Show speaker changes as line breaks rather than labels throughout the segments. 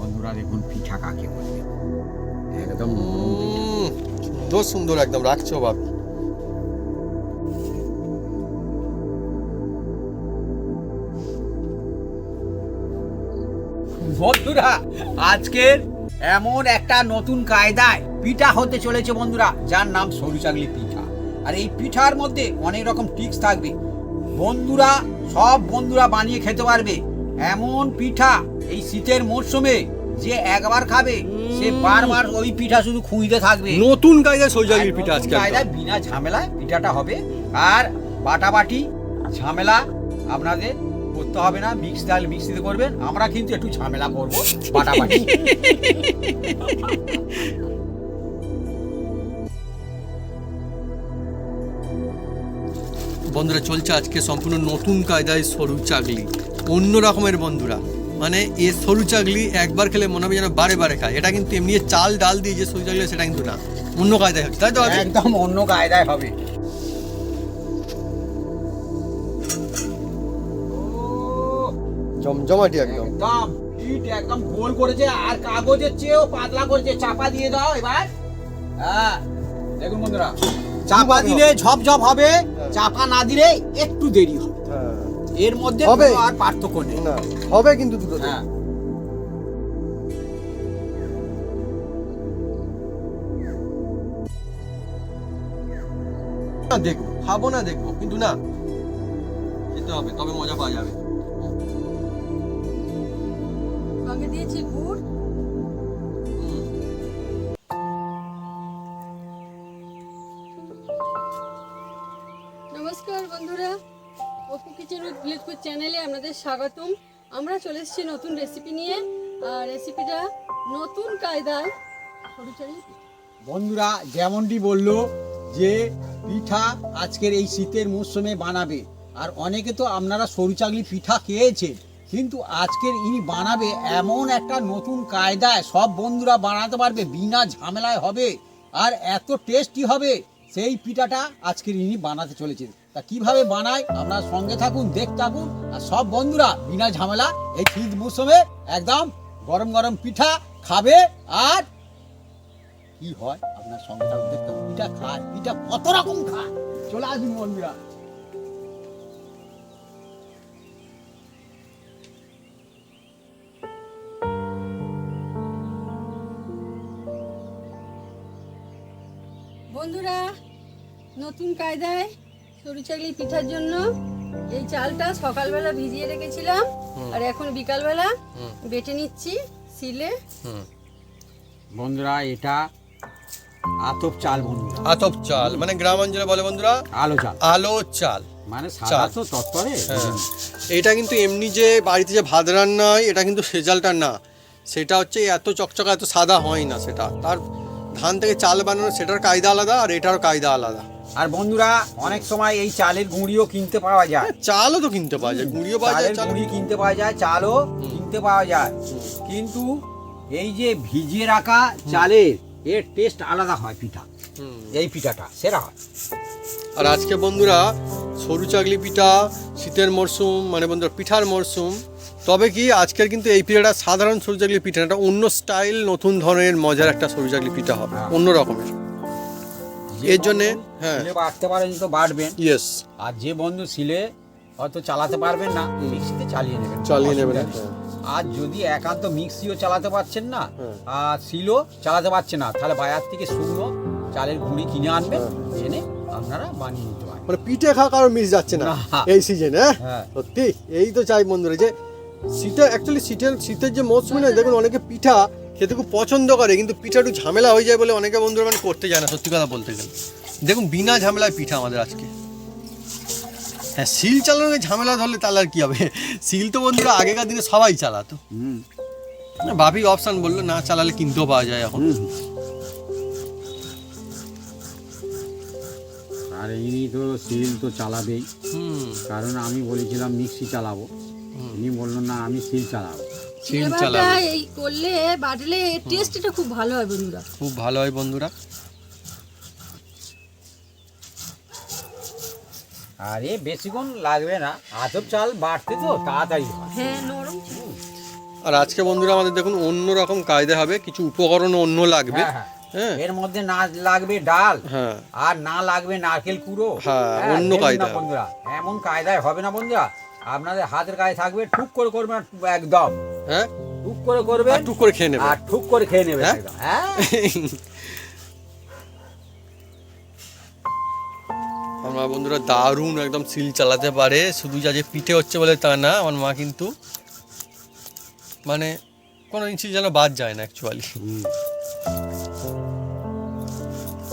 বন্ধুরা দেখুন পিঠা কাকে বলবে, একদম
সুন্দর সুন্দর একদম রাখছো ভাবি।
বন্ধুরা আজকের এমন একটা নতুন কায়দায় পিঠা হতে চলেছে বন্ধুরা, যার নাম সরু চাগলি পিঠা। আর এই পিঠার মধ্যে অনেক রকম টিক্স থাকবে বন্ধুরা, সব বন্ধুরা বানিয়ে খেতে পারবে এমন পিঠা এই শীতের মরশুমে যে একবার খাবে সে বারবার ওই পিঠা শুধু খুঁজতে থাকবে।
নতুন কায়দায় সরু চাগলির পিঠা আজকে
কায়দায় বিনা ঝামেলায় পিঠাটা হবে। আর বাটাবাটি ঝামেলা আপনাদের করতে হবে না, মিক্সিতে করবেন। আমরা কিন্তু একটু ঝামেলা করবো বাটাবাটি।
বন্ধুরা চলছে আজকে সম্পূর্ণ নতুন কায়দায় সরু চাগলি, অন্য রকমের বন্ধুরা। মানে এ সরু চাগলি একবার খেলে মনে হবে যেন বারে বারে খায়। এটা কিন্তু এমনি চাল ডাল দিয়ে যে সরু চাগলি সেটা কিন্তু না, অন্য কায়দায় হবে, তাই তো?
একদম অন্য কায়দায় হবে।
জমজমাটি একদম
একদম পিঠ একদম গোল করেছে আর কাগজের চেয়েও পাতলা করেছে। চাপা দিয়ে দাও এবার। হ্যাঁ দেখুন বন্ধুরা, চাপা দিলে ঝপঝপ হবে, চাপা না দিলে একটু দেরি হবে। এর মধ্যে
হবে।
কোনো আর পার্থক্য নেই।
না হবে কিন্তু দুটো।
হ্যাঁ
দেখবো, খাবো না দেখবো, কিন্তু না খেতে হবে, তবে মজা পাওয়া যাবে।
সঙ্গে দিয়েছি গুড়। নমস্কার বন্ধুরা, Apu kitchen with village food চ্যানেলে আপনাদের স্বাগতম। আমরা চলে এসেছি নতুন রেসিপি নিয়ে, আর রেসিপিটা নতুন কায়দায় সরু চাগলি পিঠা।
বন্ধুরা যেমনটি বললো যে পিঠা আজকের এই শীতের মরশুমে বানাবে। আর অনেকে তো আপনারা সরু চাগলি পিঠা খেয়েছেন, কিন্তু আজকের ইনি বানাবে এমন একটা নতুন কায়দায়, সব বন্ধুরা বানাতে পারবে, বিনা ঝামেলায় হবে আর এত টেস্টি হবে। সেই পিঠাটা আজকের ইনি বানাতে চলেছে। তা কিভাবে বানায় আপনারা সঙ্গে থাকুন, দেখতে থাকুন। আর সব বন্ধুরা বিনা ঝামেলা এই শীত মৌসুমে একদম গরম গরম পিঠা খাবে। আর কি হয় আপনার সঙ্গে থাকুন, দেখতে থাকুন। পিঠা খায়, পিঠা কত রকম খায়, চলে আসুন বন্ধুরা।
বন্ধুরা নতুন কায়দায় সরু চাগলি পিঠার জন্য এই চালটা সকালবেলা ভিজিয়ে রেখেছিলাম, আর এখন বিকালবেলা বেটে নিচ্ছি শিলে।
বন্ধুরা এটা আতপ চাল, বন্ধুরা
আতপ চাল মানে গ্রাম অঞ্চলে বলে বন্ধুরা
আলো চাল।
আলো চাল
মানে সাদা তো তত্তরে।
এটা কিন্তু এমনি যে বাড়িতে যে ভাত রান্না হয় এটা কিন্তু সে চালটা না, সেটা হচ্ছে এত চকচকা এত সাদা হয় না। সেটা তার ধান থেকে চাল বানানো, সেটার কায়দা আলাদা আর এটার কায়দা আলাদা।
আর বন্ধুরা অনেক সময় এই চালের গুঁড়িও কিনতে পাওয়া যায়।
চালও তো কিনতে পাওয়া যায়, গুঁড়িও পাওয়া যায়,
চালের গুঁড়ি কিনতে পাওয়া যায়, চালও কিনতে পাওয়া যায়। কিন্তু এই যে ভিজিয়ে রাখা চালের এর টেস্ট আলাদা হয়। পিঠা এই পিঠাটা সেরা হয়।
আর আজকে বন্ধুরা সরু চাগলি পিঠা, শীতের মরশুম মানে বন্ধুরা পিঠার মরশুম। তবে কি আজকের কিন্তু এই পিঠাটা সাধারণ সরু চাগলি পিঠা, একটা অন্য স্টাইল, নতুন ধরনের মজার একটা সরু চাগলি পিঠা হবে, অন্য রকমের। এর জন্যে হ্যাঁ
শিলে বাটতে পারেন তো বাটবেন।
ইয়েস।
আর যে বন্ধু শিলে হয়তো চালাতে পারবেন না, মিক্সিতে চালিয়ে নেবেন।
অসুবিধা নেই।
আর যদি একান্ত মিক্সিও চালাতে পারছেন না আর শিলও চালাতে পারছেন না, তাহলে বাজার থেকে শুকনো চালের গুঁড়ি কিনে আনবেন, এনে আপনারা বানিয়ে নিতে পারেন।
মানে পিঠে খাওয়া কারো মিস যাচ্ছে না
না।
এই সিজনে।
হ্যাঁ
সত্যি এই তো চাই বন্ধুরা, যে অ্যাকচুয়ালি শীতের যে মৌসুমে না দেখুন অনেকে পিঠা খেতে খুব পছন্দ করে, কিন্তু পিঠা একটু ঝামেলা হয়ে যায় বলে অনেকে বন্ধুরা মানে করতে যায় না। সত্যি কথা বলতে গেলে দেখুন বিনা ঝামেলায় পিঠা আমাদের আজকে। হ্যাঁ শিল চালানোর ঝামেলা ধরলে তাহলে আর কি হবে। শিল তো বন্ধুরা আগেকার দিনে সবাই চালাতো। ভাবি অপশন বললো না চালালে কিনতেও পাওয়া যায় এখন।
আর ইনি তো শিল তো চালাবেই, কারণ আমি বলেছিলাম মিক্সি চালাবো, ইনি বললো না আমি শিল চালাবো।
শিল
এবারটা
চালাবে,
এই করলে বাটলে টেস্টটা খুব ভালো হয় বন্ধুরা,
খুব ভালো হয় বন্ধুরা।
আরে বেশিক্ষণ লাগবে না, আতপ চাল বাটতে তো তাড়াতাড়ি হয়।
হ্যাঁ নরম ছিল।
আর আজকে বন্ধুরা আমাদের দেখুন অন্য রকম কায়দা হবে, কিছু উপকরণ অন্য লাগবে।
হ্যাঁ, হ্যাঁ।
হ্যাঁ
এর মধ্যে না লাগবে ডাল,
হ্যাঁ
আর না লাগবে নারকেল কুড়ো।
হ্যাঁ, অন্য
দেখুন না
কায়দা।
বন্ধুরা, এমন কায়দায় হবে না বন্ধুরা, আপনাদের হাতের কাছে থাকবে, ঠুক করে করবেন একদম,
হ্যাঁ
টুক করে করবেন
আর টুক করে খেয়ে নেবে।
আর ঠুক করে খেয়ে নেবেন
হ্যাঁ?
একদম। হ্যাঁ
আমার বন্ধুরা দারুণ একদম সিল চালাতে পারে, শুধু যা যে পিঠে হচ্ছে বলে তা না, আমার মা কিন্তু মানে কোনো জিনিস যেন বাদ যায় না অ্যাকচুয়ালি।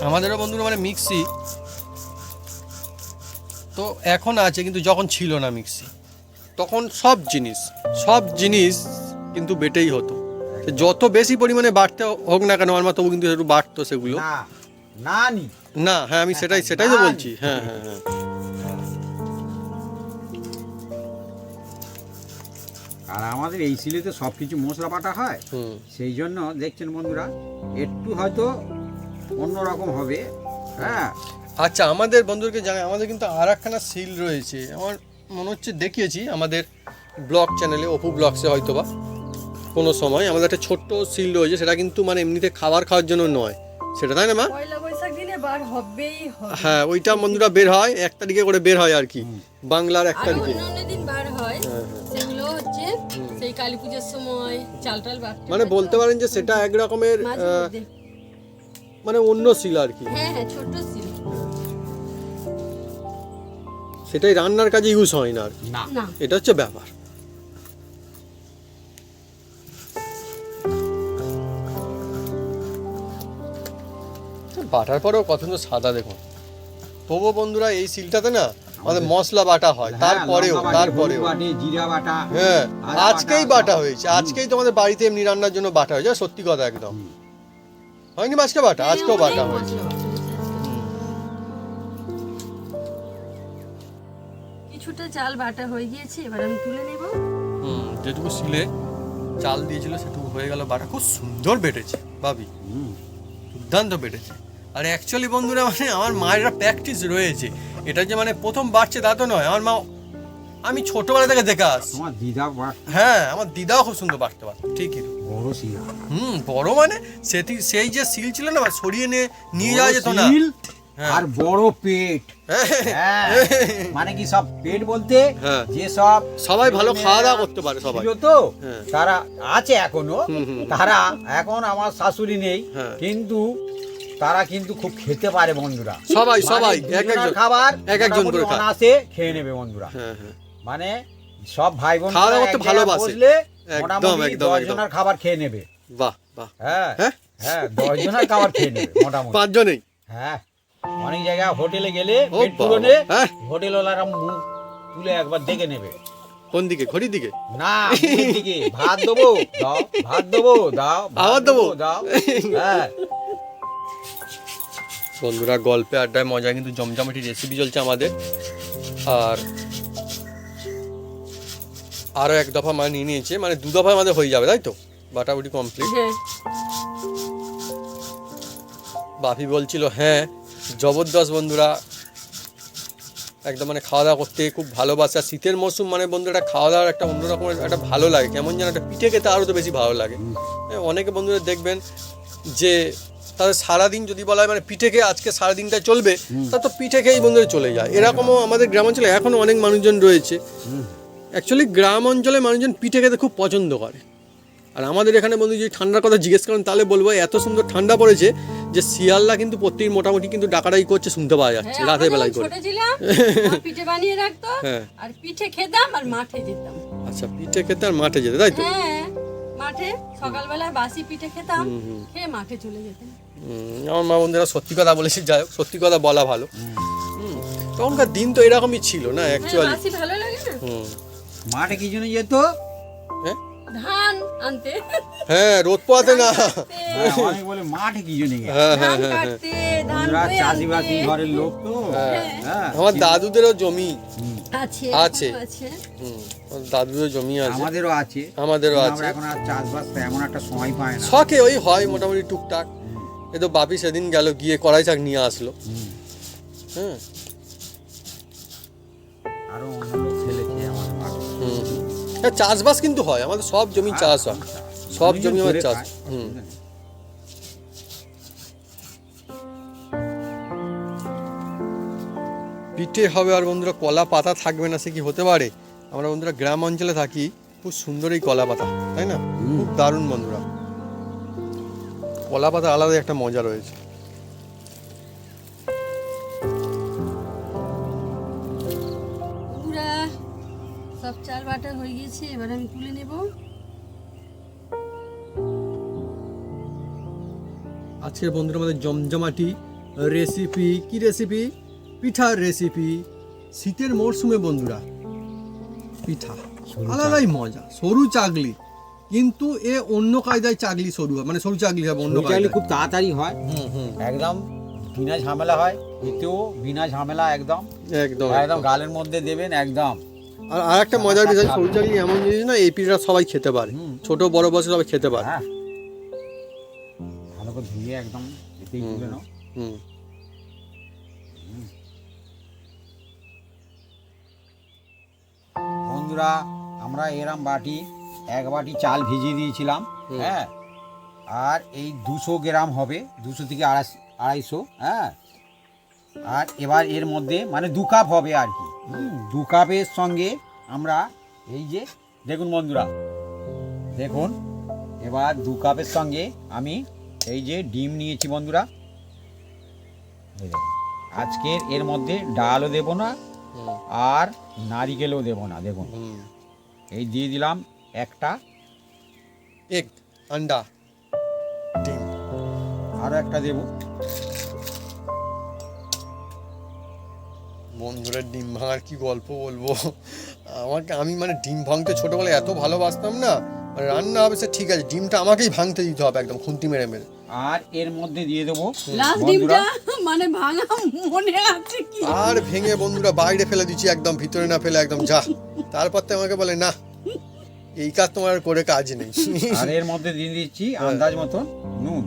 আমাদেরও বন্ধুরা মানে মিক্সি তো এখন আছে, কিন্তু যখন ছিল না মিক্সি তখন সব জিনিস কিন্তু বেটেই হতো। সে যত বেশি পরিমাণে বাটতে হোক না কেন আমার মা তবু কিন্তু একটু বাটতো সেগুলো।
না না নি
না হ্যাঁ আমি সেটাই তো বলছি। হ্যাঁ হ্যাঁ হ্যাঁ
আর আমাদের এই সিলেতে সব কিছু মশলা বাটা হয়,
হুম
সেই জন্য দেখছেন বন্ধুরা একটু হয়তো অন্যরকম হবে। হ্যাঁ
আচ্ছা আমাদের বন্ধুদেরকে জানাই, আমাদের কিন্তু আর একখানা সিল রয়েছে, আমার মনে হচ্ছে দেখিয়েছি আমাদের ব্লগ চ্যানেলে, অপু ব্লগসে হয়তো বা কোনো সময় আমাদের একটা ছোট্ট সিল রয়েছে, সেটা কিন্তু মানে এমনিতে খাওয়ার জন্য নয় সেটা, তাই না মা?
পয়লা বৈশাখ দিনে বার হবেই হবে।
হ্যাঁ ওইটা বন্ধুরা বের হয় 1 তারিখে করে বের হয় আর কি, বাংলার 1
আর
তারিখে।
অন্য দিন বার হয়,
হ্যাঁ, হ্যাঁ।
সেগুলো হচ্ছে সেই কালী পুজোর সময় চাল বাটতে
মানে বলতে পারেন যে সেটা এক রকমের
মাঝে মধ্যে।
মানে অন্য সিল আর কি,
হ্যাঁ হ্যাঁ, ছোট ছিল
সেটাই রান্নার কাজে ইউজ হয় না আর কি।
না
না।
এটা হচ্ছে ব্যাপার। বাটার পরেও কত সুন্দর সাদা দেখুন। তবুও বন্ধুরা এই সিলটাতে না আমাদের মশলা বাটা হয়,
হ্যাঁ,
তারপরেও
লঙ্কা বাটা, হলুদ বাটে, জিরা বাটা।
হ্যাঁ
আদা
আজকেই
বাটা
বাটা হয়েছে, আজকেই তোমাদের বাড়িতে এমনি রান্নার জন্য বাটা হয়েছে, সত্যি কথা একদম। হয়নি আজকে বাটা? আজকেও
হ্যাঁ,
বাটা
অনেক
হয়েছে।
মশলা বাটা হয়েছে। কিছুটা চাল বাটা হয়ে গিয়েছে, এবার আমি তুলে নেব।
যেটুকু সিলে চাল দিয়েছিল সেটুকু হয়ে গেল বাটা, খুব সুন্দর বেটেছে ভাবি, দুর্দান্ত বেটেছে। আর অ্যাকচুয়ালি বন্ধুরা মানে আমার মায়ের একটা প্র্যাকটিস রয়েছে, এটা যে মানে প্রথম বাড়ছে তা তো নয়, আমার মা আমি ছোটবেলা থেকে দেখে আসছি।
তোমার দিদা বাট
হ্যাঁ আমার দিদাও খুব সুন্দর বাটতে পারত, ঠিকই।
বড় শিল,
বড় মানে সেই যে সিল ছিল না সরিয়ে নিয়ে যাওয়া যেত না।
শিল
হ্যাঁ।
আর বড় পেট। হ্যাঁ, মানে কি সব পেট বলতে
হ্যাঁ।
যে সব
সবাই ভালো খাওয়া দাওয়া করতে পারে সবাই।
ছিল তো,
হ্যাঁ।
তারা আছে এখনো, তারা এখন আমার শাশুড়ি নেই,
হ্যাঁ।
কিন্তু তারা কিন্তু খুব খেতে পারে বন্ধুরা।
সবাই
মানে
এক
দুজনার
একজন
খাবার
এক একজন করে খায়।
অনাসে খেয়ে নেবে বন্ধুরা।
হ্যাঁ হ্যাঁ
মানে সব ভাই বোন
খাওয়া দাওয়া করতে ভালোবাসে।
বসলে
একদম,
মোটামুটি
একদম,
10
একদম।
জনের খাবার খেয়ে নেবে।
বাহ বাহ।
হ্যাঁ
হ্যাঁ?
হ্যাঁ 10 জনের খাবার খেয়ে নেবে মোটামুটি।
5 জনেই।
হ্যাঁ, অনেক জায়গায় হোটেলে গেলে
ও
পেট
বাবা,
পুরোনে
হ্যাঁ।
হোটেলওয়ালারা মুখ তুলে একবার দেখে নেবে।
কোন দিকে? ঘড়ির দিকে?
না, মুখের দিকে ভাত দেবো দাও, ভাত দেবো দাও, ভাত
আবার দেবো?
দাও। হ্যাঁ
বন্ধুরা গল্পে আড্ডায় মজা কিন্তু জমজমাটি রেসিপি চলছে আমাদের। আর আরো 1 দফা মা নিয়ে নিয়েছে, মানে 2 দফা আমাদের হয়ে যাবে, তাই তো? বাটাবুটি কমপ্লিট।
হ্যাঁ,
বাপি বলছিল হ্যাঁ জবরদস্ত বন্ধুরা, একদম মানে খাওয়া দাওয়া করতে খুব ভালোবাসে। আর শীতের মরশুম মানে বন্ধুরা খাওয়া দাওয়ার একটা অন্যরকম একটা ভালো লাগে, কেমন যেন একটা পিঠে খেতে আরও তো বেশি ভালো লাগে। অনেকে বন্ধুরা দেখবেন যে তাদের সারাদিন যদি বলা হয় মানে পিঠে খেয়ে আজকে সারাদিনটা চলবে, তা তো পিঠে খেয়েই বন্ধুরা চলে যায়। এরকমও আমাদের গ্রামাঞ্চলে এখনও অনেক মানুষজন রয়েছে, অ্যাকচুয়ালি গ্রাম অঞ্চলে মানুষজন পিঠে খেতে খুব পছন্দ করে। আর আমাদের এখানে বন্ধু যদি ঠান্ডার কথা জিজ্ঞেস করেন তাহলে বলবো এত সুন্দর ঠান্ডা পড়েছে যে শিয়ালদা কিন্তু প্রত্যেক মোটামুটি কিন্তু ডাকাডাকি করছে, শুনতে পাওয়া যাচ্ছে
হ্যাঁ,
রাতের
আমরা
বেলায়
যখন
করে।
ছোট ছিলাম, মা পিঠে বানিয়ে রাখতো,
হ্যাঁ।
আর পিঠে খেতাম আর মাঠে যেতাম।
আচ্ছা পিঠে খেতে আর মাঠে যেতে, তাই তো?
হ্যাঁ, মাঠে সকালবেলায় বাসি পিঠে খেতাম, খেয়ে মাঠে চলে যেতাম।
আমার মা বন্ধুরা সত্যি কথা বলেছে, যাই হোক সত্যি কথা বলা ভালো। তখনকার দিন তো এরকমই ছিল না
হ্যাঁ,
অ্যাকচুয়ালি।
বাসি ভালো লাগে না?
মাঠে কি জন্য যেত?
হ্যাঁ
ধান আনতে,
হ্যাঁ রোদ পোয়াতে না।
হ্যাঁ, অনেক বলে মাঠে কি জন্য গেছে?
হ্যাঁ হ্যাঁ
ধান
হ্যাঁ হ্যাঁ।
কাটতে, ধান
ওরা
বয়ে
চাষিবাসী
আনতে।
ঘরের লোক তো। হ্যাঁ,
আমার দাদুদেরও জমি
আছে,
আছে।
এখনো আছে।
আমার দাদুদের জমি আছে,
আমাদেরও আছে।
আমাদেরও
কিন্তু
আছে।
আমরা এখন আর চাষবাস তেমন একটা সময় পাই না।
শখে ওই হয় মোটামুটি টুকটাক। এই তো বাপি সেদিন গেল গিয়ে কড়াই শাক নিয়ে আসলো। হ্যাঁ
আরো অন্য লোক ফেলেছে আমাদের মাঠে।
হ্যাঁ, চাষবাস কিন্তু হয়, আমাদের সব জমি চাষ হয়, সব জমি আমার চাষ। পিঠে হবে আর বন্ধুরা কলা পাতা থাকবে না, সে কি হতে পারে? আমরা বন্ধুরা গ্রাম অঞ্চলে থাকি, খুব সুন্দর এই কলা পাতা, তাই না? খুব দারুণ বন্ধুরা, কলা পাতা আলাদা একটা মজা রয়েছে।
পুরা সব চাল বাটা হয়ে গেছে, এবার আমি তুলে নেব।
আজকের বন্ধুরা আমাদের জমজমাটি রেসিপি, কি রেসিপি? পিঠার রেসিপি। শীতের মরশুমে বন্ধুরা পিঠা আলাদাই মজা, সরু চাগলি, কিন্তু এ অন্য কায়দায় চাগলি সরু হয়, মানে সরু চাগলি হবে অন্য
চাইলে
কায়দায়।
খুব তাড়াতাড়ি হয়, একদম বিনা ঝামেলা হয়, এতেও বিনা ঝামেলা, একদম
একদম
একদম গালের মধ্যে দেবেন একদম।
আর একটা মজার বিষয়, সরু চাগলি এমন জিনিস না, এই পিঠাটা সবাই খেতে পারে, ছোট বড় বয়সে সবাই খেতে পারে।
হ্যাঁ, ভালো করে ধুয়ে একদম এতেই তুলে নাও।
হুম।
বন্ধুরা আমরা এরম বাটি, এক বাটি চাল ভিজিয়ে দিয়েছিলাম, হ্যাঁ, আর এই 200 গ্রাম হবে, 200 থেকে 250, হ্যাঁ। আর এবার এর মধ্যে মানে 2 কাপ হবে আর কি, 2 কাপের সঙ্গে আমরা এই যে দেখুন বন্ধুরা, দেখুন এবার 2 কাপের সঙ্গে আমি এই যে ডিম নিয়েছি বন্ধুরা, এই দেখুন। আজকের এর মধ্যে ডালও দেব না আর নারিকেলও দেব না, দেখুন এই দিয়ে দিলাম একটা
এগ, আন্ডা, ডিম,
আরও একটা দেব।
বন্ধুরা ডিম ভাঙার কি গল্প বলবো, আমি মানে ডিম ভাঙতে ছোটবেলায় এত ভালোবাসতাম না, মানে রান্না হবে সে ঠিক আছে, ডিমটা আমাকেই ভাঙতে দিতে হবে একদম খুন্তি মেরে মেরে।
আর এর মধ্যে দিয়ে দেবো
লাস্ট ডিমটা মানে ভাঙা মনে আছে কি?
আর ভেঙে বন্ধুরা বাইরে ফেলে দিচ্ছি, একদম ভিতরে না ফেলে একদম যা। তারপর তো আমাকে বলে না, এই কাজ তোমার আর করে কাজ নেই।
আর এর মধ্যে দিয়ে দিচ্ছি আন্দাজ মতন নুন।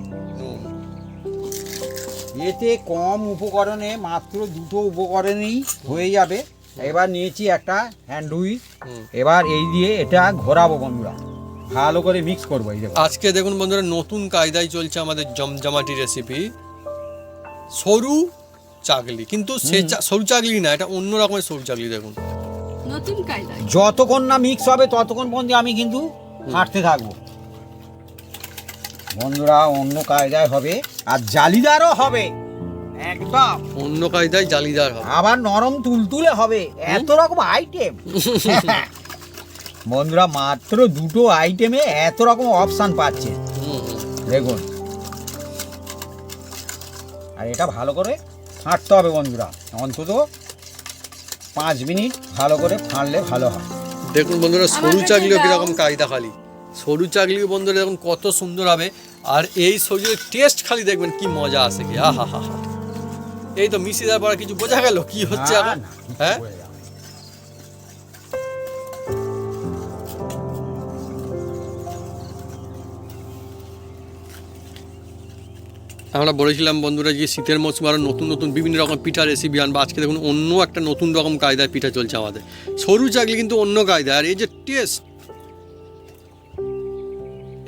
এতে কম উপকরণে মাত্র 2টো উপকরণেই হয়ে যাবে। এবার নিয়েছি একটা হ্যান্ড হুইল, এবার এই দিয়ে এটা ঘোরাবো বন্ধুরা, ভালো করে মিক্স করবো। এই দেখো
আজকে দেখুন বন্ধুরা নতুন কায়দায় চলছে আমাদের জমজমাটি রেসিপি, সরু চাগলি, কিন্তু সে সরু চাগলি না, এটা অন্য রকমের সরু চাগলি। দেখুন
নতুন কায়দা,
যতক্ষণ না মিক্স হবে ততক্ষণ পর্যন্ত আমি কিন্তু হাঁটতে থাকবো বন্ধুরা, অন্য কায়দায় হবে আর জালিদারও হবে, একদম
অন্য কায়দায় জালিদার হবে,
আবার নরম তুলতুলে হবে, এত রকম আইটেম। বন্ধুরা মাত্র 2টো আইটেমে এত রকম অপশান পাচ্ছে, দেখুন। আর এটা ভালো করে ফাঁটতে হবে বন্ধুরা, অন্তত 5 মিনিট ভালো করে ফাঁড়লে ভালো হয়।
দেখুন বন্ধুরা সরু চাগলিও কিরকম কায়দা, খালি সরু চাগলিও বন্ধুরা দেখুন কত সুন্দর হবে, আর এই সরুর টেস্ট খালি দেখবেন কি মজা আসে কি, আহা হা হা। এই তো মিশিয়ে দেওয়ার পরে কিছু বোঝা গেল কি হচ্ছে এখন, হ্যাঁ? আমরা বলেছিলাম বন্ধুরা যে শীতের মৌসুমে আরও নতুন নতুন বিভিন্ন রকম পিঠা রেসিপি আনবো। আজকে দেখুন অন্য একটা নতুন রকম কায়দায় পিঠা চলছে আমাদের, সরু চাগলি কিন্তু অন্য কায়দায়, আর এই যে টেস্ট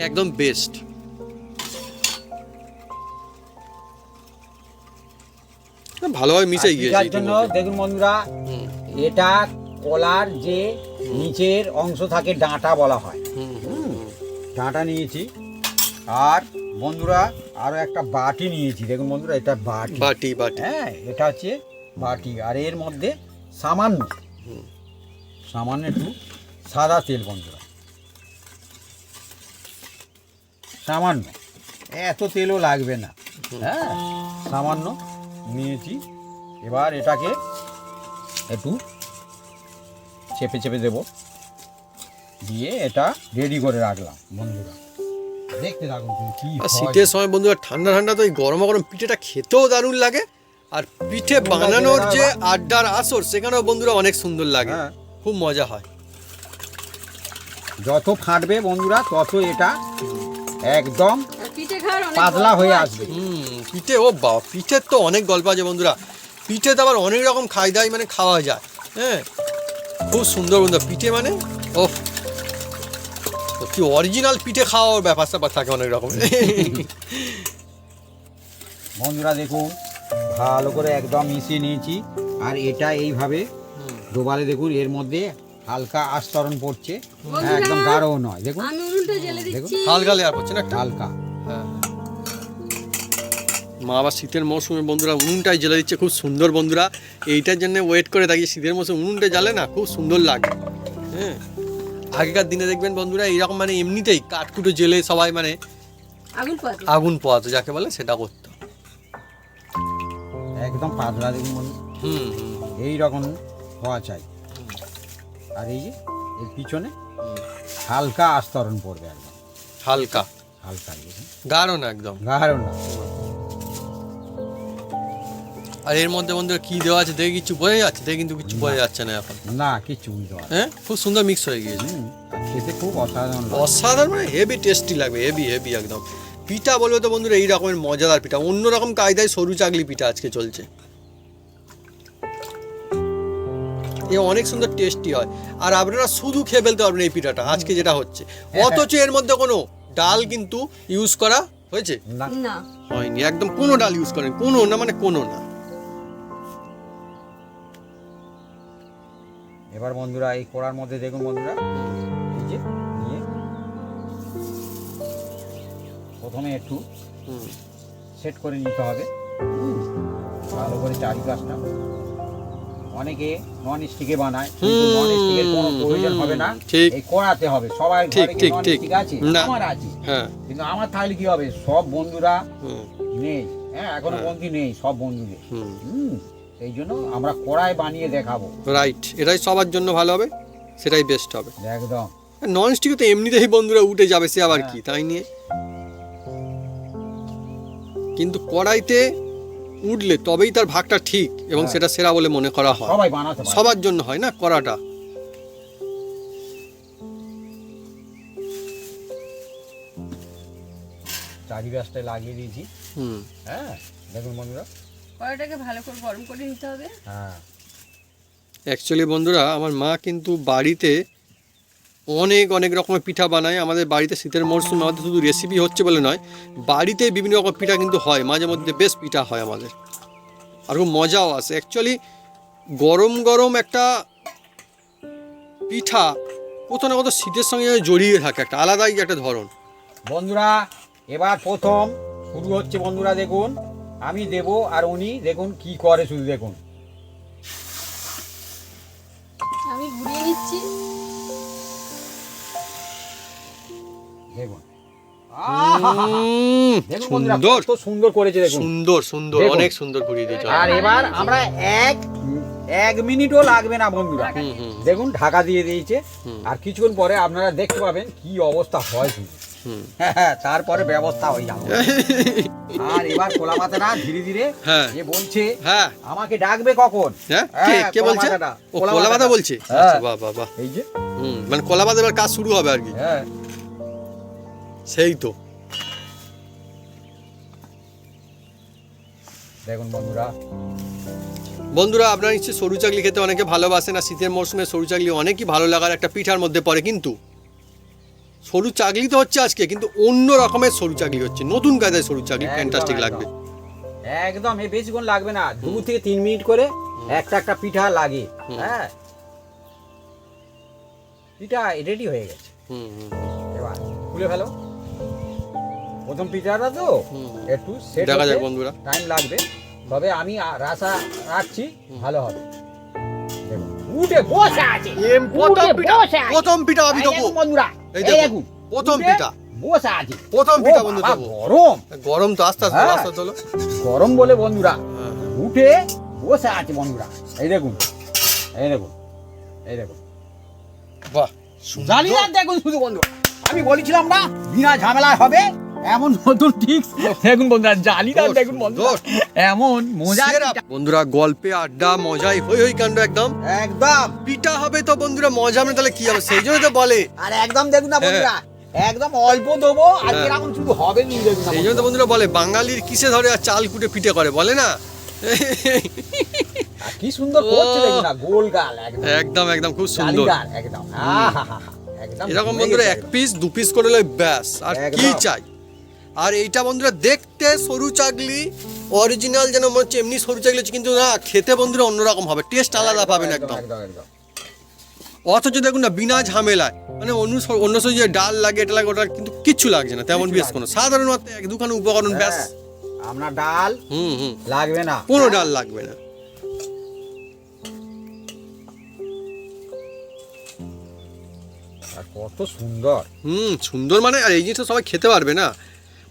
একদম বেস্ট। ভালোভাবে মিশে গিয়েছে
জন্য দেখুন বন্ধুরা, এটা কলার যে নিচের অংশ থাকে ডাঁটা বলা হয়, ডাঁটা নিয়েছি। আর বন্ধুরা আরো একটা বাটি নিয়েছি, দেখুন বন্ধুরা এটা বাটি,
বাটি বাটি,
হ্যাঁ এটা হচ্ছে বাটি। আর এর মধ্যে সামান্য সামান্য একটু সাদা তেল বন্ধুরা, সামান্য, এত তেলও লাগবে না, হ্যাঁ সামান্য নিয়েছি। এবার এটাকে একটু চেপে চেপে দেব, দিয়ে এটা রেডি করে রাখলাম বন্ধুরা, দেখতে থাকুন কি হয়।
শীতের সময় বন্ধুরা ঠান্ডা ঠান্ডা তো এই গরম গরম পিঠেটা খেতেও দারুণ লাগে, আর পিঠে বানানোর যে আড্ডার আসর সেখানেও বন্ধুরা অনেক সুন্দর লাগে, খুব মজা হয়।
যত ফাটবে বন্ধুরা তত এটা একদম
পিঠে খাওয়ার অনেক
পাতলা হয়ে আসবে।
পিঠে, ও বাবা, পিঠের তো অনেক গল্প আছে বন্ধুরা, পিঠে তো আবার অনেক রকম খায়দায় মানে খাওয়া যায়, হ্যাঁ খুব সুন্দর বন্ধুরা পিঠে, মানে ও কি অরিজিনাল পিঠে খাওয়ার ব্যাপার স্যাপার থাকে অনেক রকম।
বন্ধুরা দেখুন ভালো করে একদম মিশিয়ে নিয়েছি, আর এটা এইভাবে ডোবালে দেখুন এর মধ্যে হালকা আস্তরণ পড়ছে, হ্যাঁ, একদম গাঢ় নয়। দেখুন
আমি উনুনটা জ্বেলে দিচ্ছি।
হালকা লেয়ার করছে না একটা
হালকা।
হ্যাঁ। মা আবার শীতের মৌসুমে বন্ধুরা উনুনটাই জ্বেলে দিচ্ছে, খুব সুন্দর বন্ধুরা। এইটার জন্য ওয়েট করে থাকি, শীতের মৌসুমে উনুনটা জ্বালে না খুব সুন্দর লাগে। হ্যাঁ, আগেকার দিনে দেখবেন বন্ধুরা এইরকম মানে এমনিতেই কাঠকুটো জেলে সবাই মানে আগুন পোয়াতো যাকে বলে সেটা করতো।
একদম পাতলা দেখুন বন্ধু, এই রকম হওয়া চাই। আর এই যে এর পিছনে হালকা আস্তরণ পড়বে, একদম
হালকা
হালকা,
গাঢ় না একদম
গাঢ় না।
আর এর মধ্যে বন্ধুরা কি দেওয়া আছে দেখে কিছু বোঝা যাচ্ছে? দেখে কিন্তু কিছু বোঝা যাচ্ছে না এখন।
না কিছু বুঝতে পারছি।
হ্যাঁ, খুব সুন্দর মিক্স হয়ে গিয়েছে।
খেতে খুব অসাধারণ লাগে।
অসাধারণ মানে হেভি টেস্টি লাগবে, হেভি হেভি একদম। পিঠা বলবে তো বন্ধুরা এই রকমের মজাদার পিঠা, অন্যরকম কায়দায় সরু চাগলি পিঠা আজকে চলছে। এ অনেক সুন্দর টেস্টি হয়, আর আপনারা শুধু খেয়ে ফেলতে পারবেন এই পিঠাটা আজকে যেটা হচ্ছে। অথচ এর মধ্যে কোনো ডাল কিন্তু ইউজ করা হয়েছে
না,
হয়নি, একদম কোনো ডাল ইউজ করেন, কোনো না মানে কোনো না।
এবার বন্ধুরা এই কড়ার মধ্যে দেখুন বন্ধুরা, এই যে নিয়ে প্রথমে একটু সেট করে নিতে হবে ভালো করে চারিপাশটা। অনেকে নন স্টিকে বানায়, কিন্তু নন স্টিকের কোনো প্রয়োজন হবে না, এই কড়াতে হবে। সবাই ঘরে কি নন স্টিক আছে? আমার আছে, কিন্তু আমার থাকলে কি হবে, সব বন্ধুরা নেই। হ্যাঁ, এখনো বন্ধু নেই সব বন্ধুদের। সেই জন্য আমরা কড়াই বানিয়ে দেখাবো।
রাইট, এটাই সবার জন্য ভালো হবে, সেটাই বেস্ট হবে
একদম।
নন স্টিকে তো এমনিতেই বন্ধুরা উঠে যাবে, সে আবার কি তাই নিয়ে, কিন্তু কড়াইতে উঠলে তবেই তার ভাগটা ঠিক এবং সেটা সেরা বলে মনে করা হয়।
সবাই বানাতে পারে,
সবার জন্য হয় না কড়াটা।
চারিপাশটা লাগিয়ে দিয়েছি। হ্যাঁ দেখুন বন্ধুরা,
কড়াইটাকে ভালো করে গরম করে নিতে হবে।
হ্যাঁ,
অ্যাকচুয়ালি বন্ধুরা আমার মা কিন্তু বাড়িতে অনেক অনেক রকমের পিঠা বানায়। আমাদের বাড়িতে শীতের মরশুমে আমাদের শুধু রেসিপি হচ্ছে বলে নয়, বাড়িতে বিভিন্ন রকম পিঠা কিন্তু হয়, মাঝে মধ্যে বেশ পিঠা হয় আমাদের, আর খুব মজাও আসে। অ্যাকচুয়ালি গরম গরম একটা পিঠা কোথাও না কোথাও শীতের সঙ্গে জড়িয়ে থাকে, একটা আলাদাই একটা ধরন।
বন্ধুরা এবার প্রথম শুরু হচ্ছে বন্ধুরা, দেখুন আমি দেব আর উনি দেখুন কি করে, শুধু দেখুন।
আমি ঘুরিয়ে নিচ্ছি।
দেখুন
সুন্দর,
কত সুন্দর করেছে দেখুন,
সুন্দর সুন্দর, অনেক সুন্দর ঘুরিয়ে দিয়েছে।
আর এবার আমরা এক মিনিটও লাগবে না বন্ধুরা, দেখুন ঢাকা দিয়ে দিয়েছে। আর কিছুক্ষণ পরে আপনারা দেখতে পাবেন কি অবস্থা হয় শুধু। হ্যাঁ, তারপরে ব্যবস্থা হয়ে যাবে। আর এবার কোলা পাতাটা ধীরে ধীরে যে বলছে আমাকে ডাকবে কখন।
কে বলছে? কোলা পাতা বলছে? আচ্ছা, বাহ বাহ বাহ।
এই যে
মানে কোলা পাতা এবার কাজ শুরু হবে আর কি।
হ্যাঁ,
সেই তো
দেখুন বন্ধুরা।
বন্ধুরা আপনারা নিশ্চয়ই সরু চাকলি খেতে অনেকে ভালোবাসেন, আর শীতের মরশুমে সরু চাকলি অনেকই ভালো লাগার একটা পিঠার মধ্যে পড়ে। কিন্তু সরু চাকলি তো হচ্ছে আজকে, কিন্তু অন্য রকমের সরু চাকলি হচ্ছে, নতুন কায়দায় সরু চাকলি, ফ্যান্টাস্টিক লাগবে
একদম। এই বেশিক্ষণ লাগবে না, 2 থেকে 3 মিনিট করে একটা পিঠা লাগে। হ্যাঁ, পিঠা রেডি হয়ে গেছে। এবার খুলে ফেলো। প্রথম পিঠাটা তো একটু সেট
দেখা যাক বন্ধুরা,
টাইম লাগবে, তবে আমি আশা রাখছি ভালো হবে। দেখুন উঠে বসে আছে,
প্রথম পিঠা আমি দেবো
বন্ধুরা, এই দেখুন
প্রথম পিঠা
বসে আছে,
প্রথম পিঠা বন্ধু দেবো।
গরম
গরম তো আস্তে আস্তে আস্তে চলো,
গরম বলে বন্ধুরা উঠে বসে আছে বন্ধুরা। এই দেখুন, এই দেখুন, এই দেখুন,
বাহ
জালিদার দেখুন শুধু বন্ধুরা। আমি বলেছিলাম না বিনা ঝামেলায় হবে, এমন নতুন ঠিক দেখুন বন্ধুরা, জালিদার দেখুন বন্ধুরা, এমন মজা।
বন্ধুরা গল্পে আড্ডা মজাই হই হই কাণ্ড একদম
একদম।
পিঠা হবে তো বন্ধুরা মজা হবে, তাহলে কি হবে, সেই জন্য তো বলে।
আর একদম দেখুন না বন্ধুরা, একদম অল্প দেবো আর এরকম শুধু হবে নি, দেখুন
সেই জন্য তো বন্ধুরা বলে বাঙালির কিসে ধরে আর চাল কুটে পিঠে করে, বলে না।
কি সুন্দর করছে দেখুন না, গোল গাল একদম
একদম একদম খুব সুন্দর।
একদম। আহা, একদম
এরকম
জমে
বন্ধুরা
গেছে
এক পিস দু পিস করে লয় ব্যাস, আর কি
একদম।
চাই। আর এইটা বন্ধুরা দেখতে সরু চাগলি অরিজিনাল যেন মনে হচ্ছে এমনি সরু চাগলি হচ্ছে, কিন্তু না খেতে বন্ধুরা অন্যরকম হবে, টেস্ট আলাদা পাবেন একদম।
একদম একদম
অথচ দেখুন না বিনা ঝামেলায়, মানে অন্য সব যে ডাল লাগে এটা লাগে ওটা কিন্তু কিচ্ছু লাগছে না তেমন, বেশ কোনো সাধারণ মাত্র এক দুখানা উপকরণ ব্যাস।
হ্যাঁ, আপনার ডাল
হুম
লাগবে না,
কোনো ডাল লাগবে না।
আর কত সুন্দর।
সুন্দর মানে, আর এই জিনিসটা সবাই খেতে পারবে না।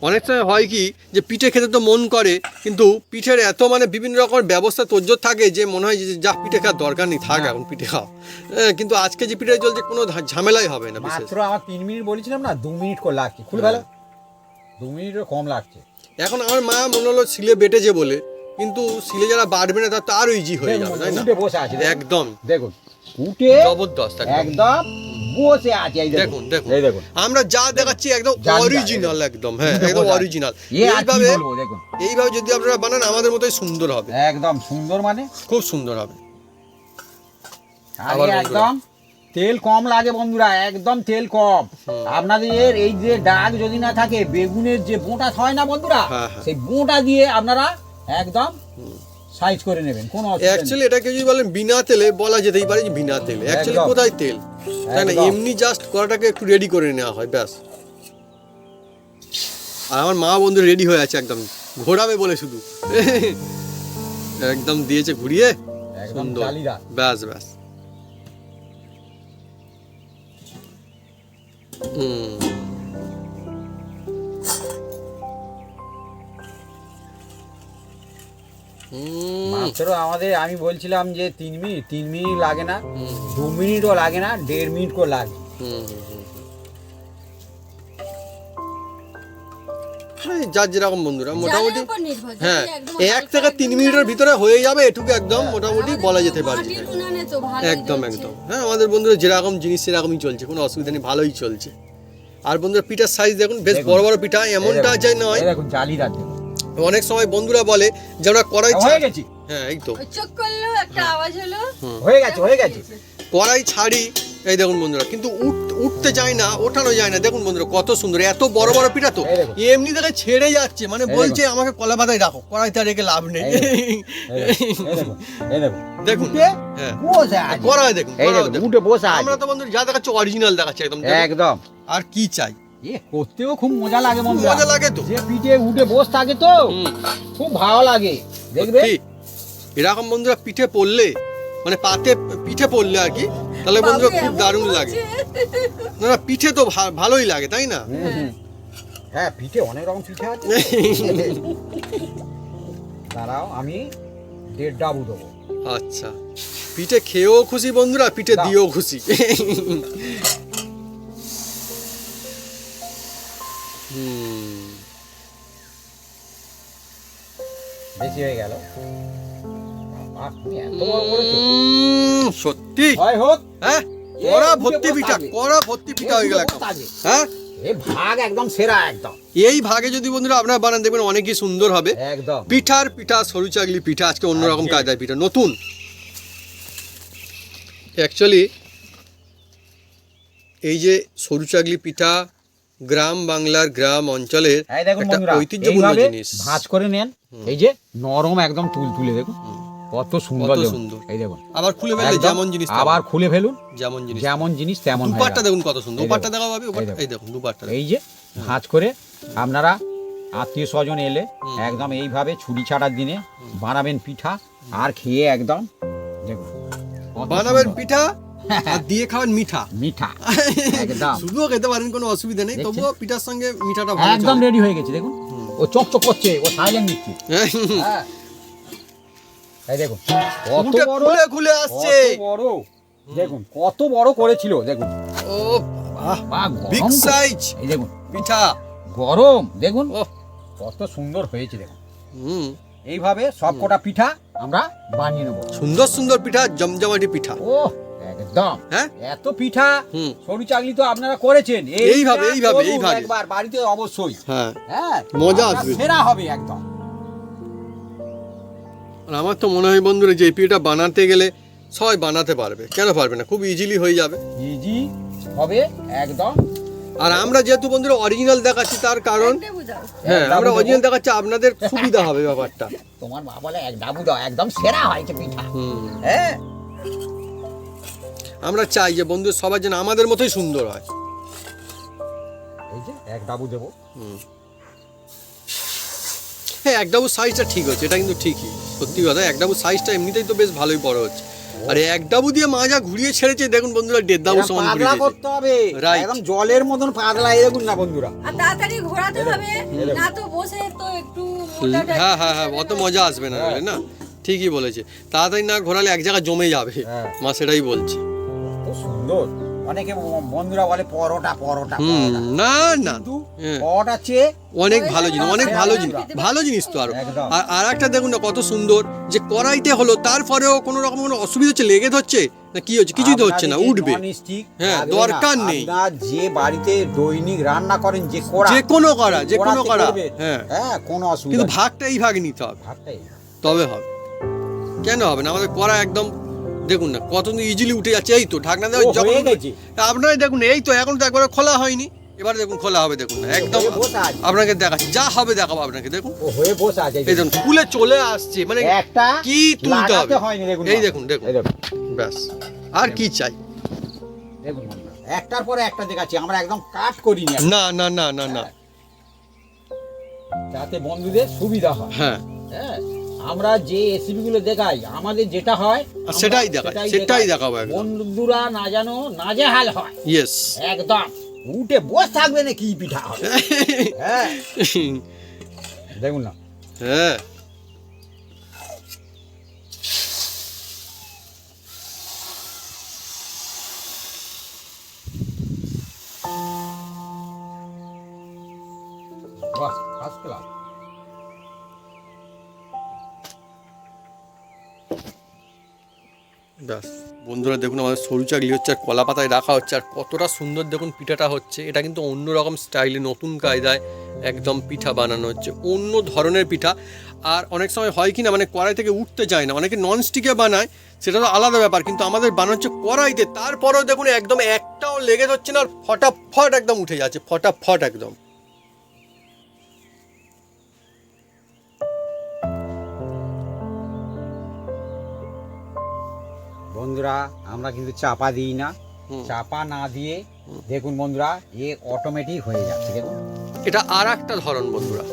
অনেক সময় হয় কি যে পিঠে খেতে তো মন করে, কিন্তু পিঠের এত মানে বিভিন্ন রকমের ব্যবস্থা তোজ্জোর থাকে যে মনে হয় যে যা পিঠে খাওয়ার দরকার নেই, থাক এখন পিঠে খাও। কিন্তু আজকে যে পিঠে চলছে কোনো ঝামেলাই হবে না বিশেষ।
মাত্র আমার 3 মিনিট বলেছিলাম না, 2 মিনিট করে লাগছে, খুলে ভালো 2 মিনিটের কম লাগছে।
এখন আমার মা মনে হলো শিলে বেটেছে বলে, কিন্তু শিলে যারা বাটবে না তার তো আরো ইজি হয়ে যাবে, তাই না?
উঠে বসে আছে
একদম
দেখুন, উঠে
জবরদস্ত একদম।
একদম বসে আছে, এই
দেখুন দেখুন
এই দেখুন
আমরা যা দেখাচ্ছি একদম
জালি
অরিজিনাল, একদম হ্যাঁ
উঠে
একদম
বসে আছে।
অরিজিনাল।
এ আর কি
এইভাবে
বলবো, দেখুন
এইভাবে যদি আপনারা বানান আমাদের মতোই সুন্দর হবে,
একদম সুন্দর, মানে
খুব সুন্দর হবে।
আর
আবার
এ
বন্ধুরা।
একদম তেল কম লাগে বন্ধুরা, একদম তেল কম। আপনাদের এই যে ডাক যদি না থাকে, বেগুনের যে বোঁটা হয় না বন্ধুরা,
হ্যাঁ, হ্যাঁ।
সেই বোঁটা দিয়ে আপনারা একদম সাইজ করে নেবেন, কোনো অসুবিধা নেই।
অ্যাকচুয়ালি এটাকে যদি বলেন বিনা তেলে, বলা যেতেই পারে যে বিনা তেলে। অ্যাকচুয়ালি
একদম।
কোথায় তেল, তাই না?
একদম।
এমনি জাস্ট কড়াটাকে একটু রেডি করে নেওয়া হয় ব্যাস। আর আমার মা বন্ধু রেডি হয়ে আছে একদম, ঘোরাবে বলে শুধু একদম দিয়েছে ঘুরিয়ে,
একদম
সুন্দর
জালিদার।
ব্যাস ব্যাস। হুম
মাত্র আমাদের, আমি বলছিলাম যে 3 মিনিট লাগে না, 2 মিনিটও লাগে না, 1.5 মিনিট করে লাগে।
যার যেরকম বন্ধুরা মোটামুটি,
জালের উপর নির্ভর, যদি
হ্যাঁ
একদম
1
হালকা
থেকে 3 মিনিটের ভিতরে হয়ে যাবে এটুকু, একদম মোটামুটি
আমাদের
বলা
তো
যেতে পারে।
মাটির উনানে তো ভালোই
একদম
জ্বলছে।
একদম হ্যাঁ, আমাদের বন্ধুরা যেরকম জিনিস সেরকমই চলছে, কোনো অসুবিধা নেই, ভালোই চলছে। আর বন্ধুরা পিঠার সাইজ দেখুন, বেশ
দেখুন।
বড় বড় পিঠা, এমনটা
এই
চাই
দেখুন,
নয়।
এই দেখুন জালিদার দেখুন।
অনেক সময় বন্ধুরা বলে যে আমরা কড়াই
হয়ে গেছি,
হ্যাঁ এই তো
ওই চোখ করলো একটা আওয়াজ হলো,
হয়ে গেছে, হয়ে গেছে।
কড়াই ছাড়ি, এই দেখুন বন্ধুরা, কিন্তু উঠতে যায় না, ওঠানো যায় না। দেখুন বন্ধুরা কত সুন্দর, এত বড় বড় পিঠা তো
এই দেখুন।
এমনি দেখে ছেড়ে যাচ্ছে, মানে
এই
বলছে আমাকে কলা পাতায় রাখো, কড়াইতে রেখে লাভ নেই।
এই দেখুন, এই দেখুন,
দেখুন
উঠে
হ্যাঁ
বসে আছে।
কড়াই দেখুন,
এই
কড়াই
দেখুন,
দেখুন।
উঠে বসে আছে।
আমরা তো বন্ধুরা যা দেখাচ্ছি অরিজিনাল দেখাচ্ছি একদম, দেখুন।
একদম।
আর কি চাই,
এ করতেও খুব মজা লাগে বন্ধুরা,
মজা লাগে তো।
যে পিঠে উঠে বসে থাকে তো
হুম,
খুব ভালো লাগে দেখবে।
সত্যি। এরকম বন্ধুরা পিঠে পড়লে, মানে পাতে পিঠে পড়লে আর কি, তাহলে বন্ধুরা
বাবু
খুব
এমন
দারুণ
বলছে।
লাগে। না না পিঠে তো ভালোই লাগে, তাই না?
হ্যাঁ, পিঠে অনেক রকম পিঠে আছে। দাঁড়াও, আমি 1.5 ডাবু দেবো।
আচ্ছা, পিঠে খেয়েও খুশি বন্ধুরা, পিঠে
দাও।
দিয়েও খুশি। হুম,
বেশি হয়ে গেল। বাবা, তুমি এত বড় করেছো।
সত্যি
হয় হোক,
হ্যাঁ,
এ
কড়া
উঠে
ভর্তি
বসে
পিঠা,
থাকে।
কড়া ভর্তি পিঠা হয়ে গেল একদম। হ্যাঁ,
এ ভাগ একদম সেরা, একদম
এই ভাগে যদি বন্ধুরা আপনারা বানান দেখবেন অনেকই সুন্দর হবে।
একদম।
পিঠা সরু চাগলি পিঠা, আজকে অন্যরকম
আজকে।
কায়দায় পিঠা, নতুন। অ্যাকচুয়ালি এই যে সরু চাগলি পিঠা গ্রাম বাংলার, গ্রাম অঞ্চলের
এই দেখুন
একটা
বন্ধুরা,
ঐতিহ্যপূর্ণ
এইভাবে
জিনিস।
ভাঁজ করে নেন, এই যে নরম একদম তুলে দেখুন কত সুন্দর,
কত
দেখুন।
সুন্দর।
এই দেখুন
আবার খুলে ফেললে
একদম,
যেমন জিনিস তেমন।
আবার খুলে ফেলুন,
যেমন জিনিস
যেমন জিনিস তেমন হয়ে
দুপাট্টা
গেল।
দেখুন কত সুন্দর,
এই
দুপাট্টা
দেখুন।
দেখা পাবে,
এই দেখুন।
এই দেখুন দুপাট্টা।
এই যে ভাঁজ করে আপনারা আত্মীয় স্বজন এলে একদম এইভাবে ছুরি ছাড়ার দিনে বানাবেন পিঠা, আর খেয়ে একদম দেখুন কত
বানাবেন
সুন্দর।
পিঠা আর দিয়ে খাবেন মিঠা।
মিঠা একদম
শুধুও খেতে পারেন, কোনো অসুবিধা নেই,
দেখছেন?
তবুও পিঠার সঙ্গে মিঠাটা ভালো
একদম
চলে।
রেডি হয়ে গেছে দেখুন, ও চকচক করছে, ও সাইলেন্ট নিচ্ছে। হ্যাঁ, এই দেখুন কত
উঠে
বড়,
খুলে খুলে আসছে।
কত বড়, দেখুন কত বড় করেছিল, দেখুন
ও বাহ,
বাহ,
বিগ
গরম তো।
সাইজ
এই দেখুন
পিঠা।
গরম, দেখুন
ও
কত সুন্দর হয়েছে দেখুন।
হুম,
এইভাবে সব কটা পিঠা আমরা বানিয়ে নেবো।
সুন্দর সুন্দর পিঠা, জমজমাটি পিঠা।
ও একদম,
হ্যাঁ
এত পিঠা
হুম,
সরু চাকলি তো আপনারা করেছেন,
এইভাবে,
এইটা
এইভাবে,
করুন
এইভাবে।
একবার বাড়িতে অবশ্যই।
হ্যাঁ
হ্যাঁ,
মজা
আপনার
আসবে।
সেরা হবে একদম।
আর আমার তো মনে হয় বন্ধুরা যে এই পিঠাটা বানাতে গেলে সবাই বানাতে পারবে, কেন পারবে না, খুব ইজিলি হয়ে যাবে।
ইজি, হবে একদম।
আর আমরা যেহেতু বন্ধুরা অরিজিনাল দেখাচ্ছি তার কারণ
একটা বুঝাও।
হ্যাঁ
এক ডাবু
আমরা
দেবো।
অরিজিনাল দেখাচ্ছি আপনাদের সুবিধা হবে ব্যাপারটা।
তোমার মা বলে এক ডাবু দাও, একদম সেরা হয়েছে পিঠা।
হুম।
হ্যাঁ
আমরা চাই যে বন্ধু সবার যেন আমাদের মতোই সুন্দর হয়।
এই যে এক ডাবু দেবো।
হ্যাঁ এক ডাবু সাইজটা ঠিক হচ্ছে, এটা কিন্তু ঠিকই সত্যি কথা। এক ডাবু সাইজটা এমনিতেই তো বেশ ভালোই বড় হচ্ছে। আর এক ডাবু দিয়ে মাজা ঘুরিয়ে ছেড়েছে দেখুন বন্ধুরা, দেড় ডাবু
এরকম
সমান
পাতলা
ঘুরিয়ে
করতে হবে,
Right.
একদম জলের মতন পাতলা, এই দেখুন না বন্ধুরা।
আর তাড়াতাড়ি ঘোরাতে হবে, না তো বসে তো একটু মোটাটা
হ্যাঁ হ্যাঁ হ্যাঁ অত মজা আসবে না বুঝলে না, ঠিকই বলেছে। তাড়াতাড়ি না ঘোরালে এক জায়গায় জমে যাবে,
হ্যাঁ।
মা সেটাই বলছে।
তো সুন্দর। অনেকে বন্ধুরা বলে পরোটা পরোটা
হুম
পরোটা।
না না
কিন্তু
হ্যাঁ।
পরোটা চেয়ে
অনেক ভালো জিনিস, অনেক ভালো জিনিস,
একদম।
ভালো জিনিস তো আরো।
একদম।
আর একটা দেখুন না কত সুন্দর যে কড়াইতে হলো, তারপরেও কোনো রকম কোনো অসুবিধা হচ্ছে, লেগে ধরছে না কি হচ্ছে, কিছুই তো হচ্ছে না,
আপনাদের যে
উঠবে।
non-stick
হ্যাঁ,
লাগবে
দরকার
না।
নেই।
আপনার যে বাড়িতে দৈনিক রান্না করেন যে কড়া,
যে কোনো করা, যে কোনো
কড়াতে
করা,
করবেন।
হ্যাঁ।
হ্যাঁ কোনো অসুবিধা
কিন্তু
নেই।
ভাগটা এই ভাগে নিতে হবে,
ভাতটাই।
তবে হবে। কেন হবে না, আমাদের করা একদম দেখুন না কত ইজিলি উঠে যাচ্ছে। এই তো ঢাকনা দেওয়া
ও,
যখন
হয়ে গেছে।
আপনারাই দেখুন, এই তো এখন তো একবারে খোলা হয়নি, এবারে দেখুন খোলা হবে, দেখুন না একদম
হয়ে বসে আছে।
আপনাকে দেখাচ্ছি, যা হবে দেখাবো আপনাকে। দেখুন
ও হয়ে বসে আছে।
এই দেখুন খুলে চলে আসছে, মানে
একটা
কি তুলতে হবে,
লাগাতে হয়নি, দেখুন
এই
না।
দেখুন দেখুন
এই দেখুন
ব্যাস, আর কি চাই।
দেখুন বন্ধুরা, একটার পরে একটা দেখাচ্ছি, আমরা একদম কাট করিনি এখন।
না না না না না
যাতে বন্ধুদের সুবিধা হয়।
হ্যাঁ
হ্যাঁ আমরা যে রেসিপি গুলো দেখাই, আমাদের যেটা হয়
আর
আমরা
সেটাই দেখাই, সেটাই দেখাবো একদম।
বন্ধুরা না জানো নাজেহাল হয়
ইয়েস
একদম, উঠে বসে থাকবে না কি পিঠা হবে। হ্যাঁ দেখুন না,
হ্যাঁ
বাহ ফার্স্ট ক্লাস।
ব্যাস বন্ধুরা দেখুন আমাদের সরু চাকলি হচ্ছে আর কলা পাতায় রাখা হচ্ছে, আর কতটা সুন্দর দেখুন পিঠাটা হচ্ছে। এটা কিন্তু অন্যরকম স্টাইলে নতুন কায়দায় একদম পিঠা বানানো হচ্ছে, অন্য ধরনের পিঠা। আর অনেক সময় হয় কি না, মানে কড়াই থেকে উঠতে চায় না, অনেকে ননস্টিকে বানায়, সেটা তো আলাদা ব্যাপার, কিন্তু আমাদের বানাচ্ছে কড়াইতে, তারপরেও দেখুন একদম একটাও লেগে ধরছে না, আর ফটাফট একদম উঠে যাচ্ছে, ফটাফট একদম।
বন্ধুরা আমরা কিন্তু চাপা দিই না,
হুম।
চাপা না দিয়ে দেখুন বন্ধুরা এ অটোমেটিক হয়ে যাচ্ছে। দেখুন
এটা আর একটা ধরন বন্ধুরা,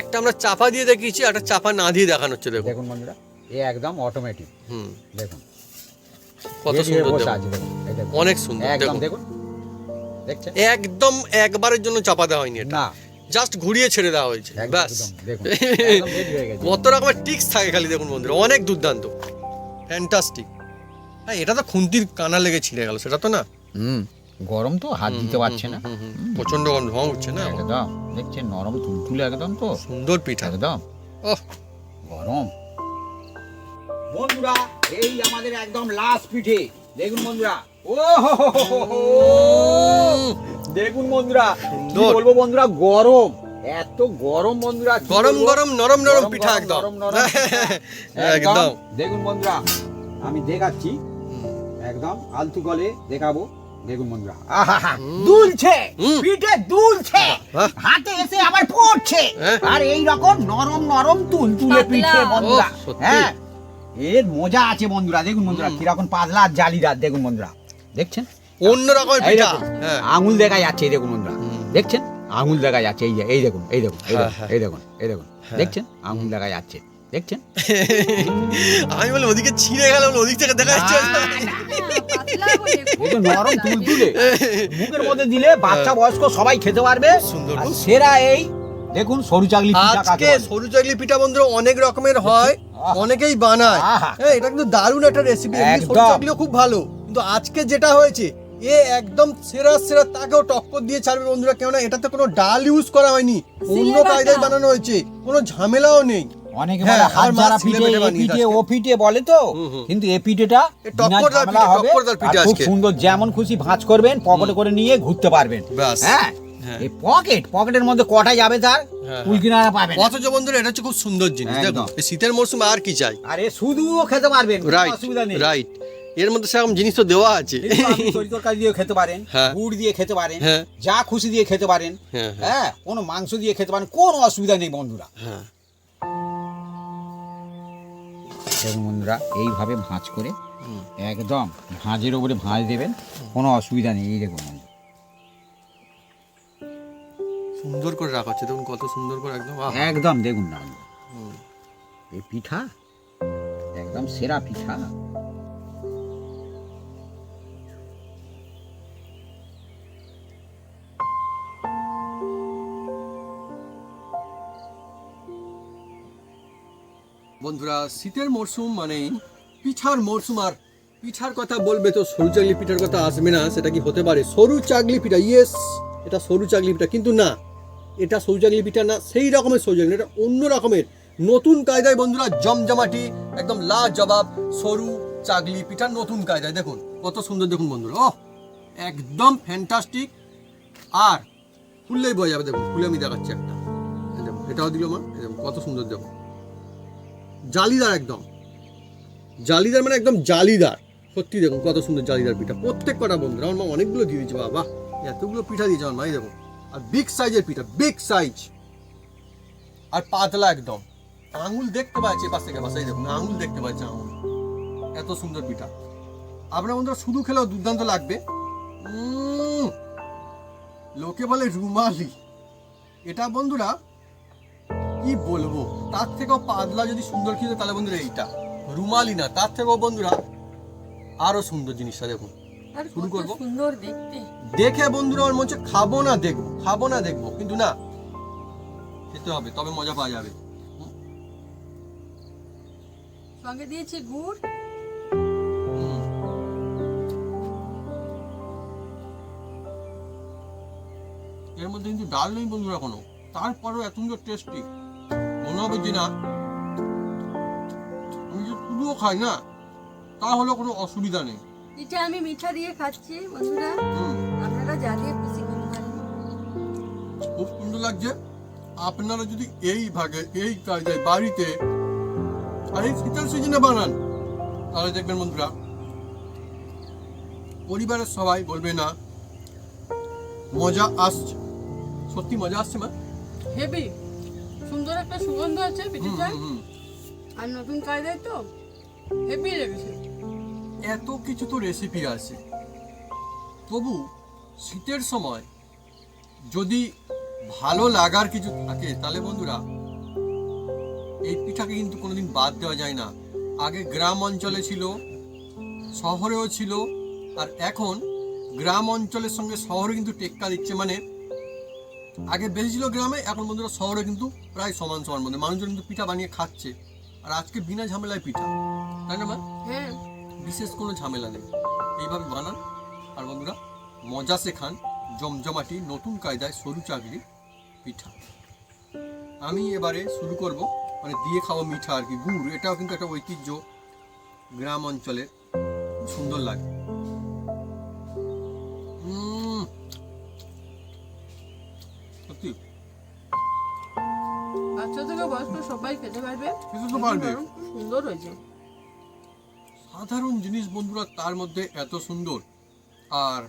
একটা আমরা চাপা দিয়ে দেখিয়েছি, একটা চাপা না দিয়ে দেখানো হচ্ছে, দেখুন
দেখুন বন্ধুরা এ একদম অটোমেটিক।
হুম
দেখুন
কত
ready হয়ে
সুন্দর
বসে
দেখুন,
আছে, দেখুন এই দেখুন
অনেক সুন্দর
একদম।
দেখুন,
দেখুন দেখছেন
একদম একবারের জন্য চাপা দেওয়া হয়নি, এটা
না
জাস্ট ঘুরিয়ে ছেড়ে দেওয়া হয়েছে,
একদম,
ব্যাস।
দেখুন একদম ready হয়ে গেছে।
কত রকমের টিক্স থাকে খালি দেখুন বন্ধুরা, অনেক দুর্দান্ত, ফ্যান্টাস্টিক। হ্যাঁ এটা তো খুন্তির কানা লেগে ছিঁড়ে গেল, সেটা তো না।
গরম তো হাত দিতে পারছে না,
প্রচন্ড গন্ধ ধোঁয়া উঠছে না এখন।
একদম দেখছেন নরম তুলতুলে একদম, তো
সুন্দর পিঠা
একদম
ওহ
গরম। বন্ধুরা এই আমাদের একদম লাস্ট পিঠে, দেখুন বন্ধুরা ও হো হো হো হো হো। দেখুন বন্ধুরা কি
সুন্দর।
বলবো বন্ধুরা, গরম এত গরম বন্ধুরা, কি
গরম
বলবো?
গরম নরম নরম
গরম
পিঠা
গরম,
একদম
নরম নরম
একদম।
দেখুন বন্ধুরা আমি দেখাচ্ছি, একদম আলতু গলে দেখাবো। দেখুন বন্ধুরা আহা দুলছে,
হুম।
পিঠে দুলছে,
বাহ।
হাতে এসে আবার পড়ছে,
হ্যাঁ।
আর এই রকম নরম নরম তুলতুলে
পাতলা।
পিঠে বন্ধুরা।
ওহ, সত্যি।
হ্যাঁ এর মজা আছে বন্ধুরা, দেখুন বন্ধুরা কিরকম পাতলা আর জালিদার, দেখুন বন্ধুরা দেখছেন
অন্য রকমের
এই
পিঠা,
দেখুন,
হ্যাঁ
আঙুল দেখা যাচ্ছে, এই দেখুন বন্ধুরা দেখছেন আঙুল দেখা যাচ্ছে, এই যে এই দেখুন এই দেখুন এই
হ্যাঁ,
দেখুন
হ্যাঁ।
এই দেখুন এই দেখুন
হ্যাঁ।
দেখছেন আঙুল দেখা যাচ্ছে, দেখছেন
আমি বলে ওদিকে ছিঁড়ে গেল, ওদিক থেকে দেখা যাচ্ছে
না,
পাতলা বলে
এই তো নরম তুলতুলে, মুখের মধ্যে দিলে বাচ্চা বয়স্ক সবাই খেতে পারবে।
সুন্দর,
আর
খুব
সেরা এই দেখুন সরু চাকলি পিঠা কাকে
আজকে
বলে।
সরু চাকলি পিঠা বন্ধুরা অনেক রকমের হয়,
আহা।
অনেকেই বানায়।
আহা।
হ্যাঁ এটা কিন্তু দারুণ একটা রেসিপি, সরু
একদম।
চাকলিও খুব ভালো, কিন্তু আজকে যেটা হয়েছে এ একদম সেরা সেরা, তাকেও টক্কর দিয়ে ছাড়বে বন্ধুরা, কেননা এটাতে কোনো ডাল ইউজ করা হয়নি, অন্য
সিলে
কায়দায়
বাটা।
বানানো হয়েছে, কোনো ঝামেলাও নেই।
অনেকে
হ্যাঁ,
বলে হাত
আমার মা
ঝাড়া
ছিলে
পিঠে,
বেটে
এ
বানিয়ে
পিঠে
আজকে।
ও পিঠে বলে তো,
হুম, হুম।
কিন্তু এ পিঠেটা
এ টক্করদার
বিনা ঝামেলা
পিঠে,
হবে,
টক্করদার পিঠে
আর খুব
আজকে।
সুন্দর, যেমন খুশি ভাঁজ করবেন, পকেটে করে নিয়ে ঘুরতে পারবেন।
ব্যাস।
হ্যাঁ
হ্যাঁ।
এই পকেটের মধ্যে কটা যাবে তার
হ্যাঁ,
কুলকিনারা পাবেন,
অথচ বন্ধুরা এটা হচ্ছে খুব সুন্দর জিনিস।
একদম।
দেখুন এই শীতের মরশুমে আর কি চাই,
আর এ শুধুও খেতে পারবেন, কোনো
রাইট
অসুবিধা নেই।
রাইট। এর মধ্যে সেরকম জিনিস তো দেওয়া আছে।
কিন্তু আপনি তরি তরকারি দিয়ে খেতে পারেন,
হ্যাঁ।
গুড় দিয়ে খেতে পারেন,
হ্যাঁ।
যা খুশি দিয়ে খেতে পারেন,
হ্যাঁ,
হ্যাঁ, কোনো মাংস দিয়ে খেতে পারেন, কোনো অসুবিধা নেই বন্ধুরা।
হ্যাঁ,
দেখুন বন্ধুরা, এইভাবে ভাঁজ করে একদম ভাঁজের ওপরে ভাঁজ দেবেন, কোনো অসুবিধা নেই। এই দেখুন বন্ধু,
সুন্দর করে রাখা হচ্ছে, দেখুন কত সুন্দর করে একদম। আহ!
একদম দেখুন না বন্ধু,
হুম।
এই পিঠা একদম সেরা পিঠা।
বন্ধুরা, শীতের মরশুম মানেই পিঠার মরশুম, আর পিঠার কথা বলবে তো সরু চাগলি পিঠার কথা আসবে না। সেটা কি হতে পারে সরু চাগলি পিঠা? ইয়েস, এটা সরু চাগলি পিঠা, কিন্তু না, এটা সরু চাগলি পিঠা না, সেই রকমের সরু চাগলি, এটা অন্য রকমের নতুন কায়দায় বন্ধুরা, জমজমাটি একদম লাজবাব সরু চাগলি পিঠা নতুন কায়দায়। দেখুন কত সুন্দর, দেখুন বন্ধুরা, ও একদম ফ্যান্টাস্টিক। আর খুললেই বোঝা যাবে, দেখুন খুলে আমি দেখাচ্ছি একটা, এই দেখুন, এটাও দিল মা, এই দেখুন কত সুন্দর, দেখুন জালিদার, একদম জালিদার, মানে একদম জালিদার, সত্যি দেখুন কত সুন্দর জালিদার পিঠা। প্রত্যেক কটা বন্ধুরা, আমার মা অনেকগুলো দিয়ে দিয়েছে, বাবা এতগুলো পিঠা দিয়েছে আমার মা, এই দেখুন। আর বিগ সাইজের পিঠা, বিগ সাইজ, আর পাতলা একদম, আঙুল দেখতে পাচ্ছে পাশ থেকে পাশে, এই দেখুন আঙুল দেখতে পাচ্ছে, আঙুল, এত সুন্দর পিঠা। আপনার বন্ধুরা শুধু খেলেও দুর্দান্ত লাগবে। লোকে বলে রুমালি, এটা বন্ধুরা কি বলবো, তার থেকেও পাতলা যদি সুন্দর খেতে, তাহলে বন্ধুরা এইটা রুমালি না, তার থেকেও বন্ধুরা আরো সুন্দর জিনিসটা দেখুন।
আর
শুরু
কত
করবো?
সুন্দর দেখতে।
দেখে বন্ধুরা আমার মনে হচ্ছে খাবো না দেখবো, কিন্তু না, খেতে হবে, তবে মজা পাওয়া যাবে।
সঙ্গে দিয়েছি গুড়।
এর মধ্যে কিন্তু ডাল নেই বন্ধুরা কোনো, তারপরেও এত সুন্দর টেস্টি, মনে হবে যে না আমি যে শুধুও খাই না, তাহলে কোনো অসুবিধা নেই।
এটা আমি মিঠা দিয়ে খাচ্ছি বন্ধুরা, আপনারা যা দিয়ে খুশি করে খান।
খুব সুন্দর লাগছে। আপনারা যদি এই ভাগে এই কায়দায় বাড়িতে আর এই শীতের সিজনে বানান, তাহলে দেখবেন বন্ধুরা পরিবারের সবাই বলবে না মজা আসছে, সত্যি মজা আসছে মা।
হেভি সুন্দর একটা সুগন্ধ আছে পিঠাটা, আর নতুন কায়দায় তো হেভি লেগেছে।
এত কিছু তো রেসিপি আছে, তবু শীতের সময় যদি ভালো লাগার কিছু থাকে, তাহলে বন্ধুরা এই পিঠাকে কিন্তু কোনোদিন বাদ দেওয়া যায় না। আগে গ্রাম অঞ্চলে ছিল, শহরেও ছিল, আর এখন গ্রাম অঞ্চলের সঙ্গে শহরে কিন্তু টেক্কা দিচ্ছে। মানে আগে বেশি ছিল গ্রামে, এখন বন্ধুরা শহরে কিন্তু প্রায় সমান সমান মধ্যে মানুষজন কিন্তু পিঠা বানিয়ে খাচ্ছে। আর আজকে বিনা ঝামেলায় পিঠা, তাই না মা?
হ্যাঁ,
বিশেষ কোনো ঝামেলা নেই, এইভাবে বানান আর বন্ধুরা মজা সে খান জমজমাটি নতুন কায়দায় সরু চাগলি পিঠা। আমি এবারে শুরু করব, মানে দিয়ে খাওয়া মিঠা আর কি, গুড়। এটাও কিন্তু একটা ঐতিহ্য গ্রাম অঞ্চলে, খুব সুন্দর লাগে। সত্যি
বাচ্চা থেকে বয়স্ক সবাই খেতে পারবে,
খেতে তো পারবে।
খুব সুন্দর হয়েছে।
সাধারণ জিনিস বন্ধুরা, তার মধ্যে এত সুন্দর। আর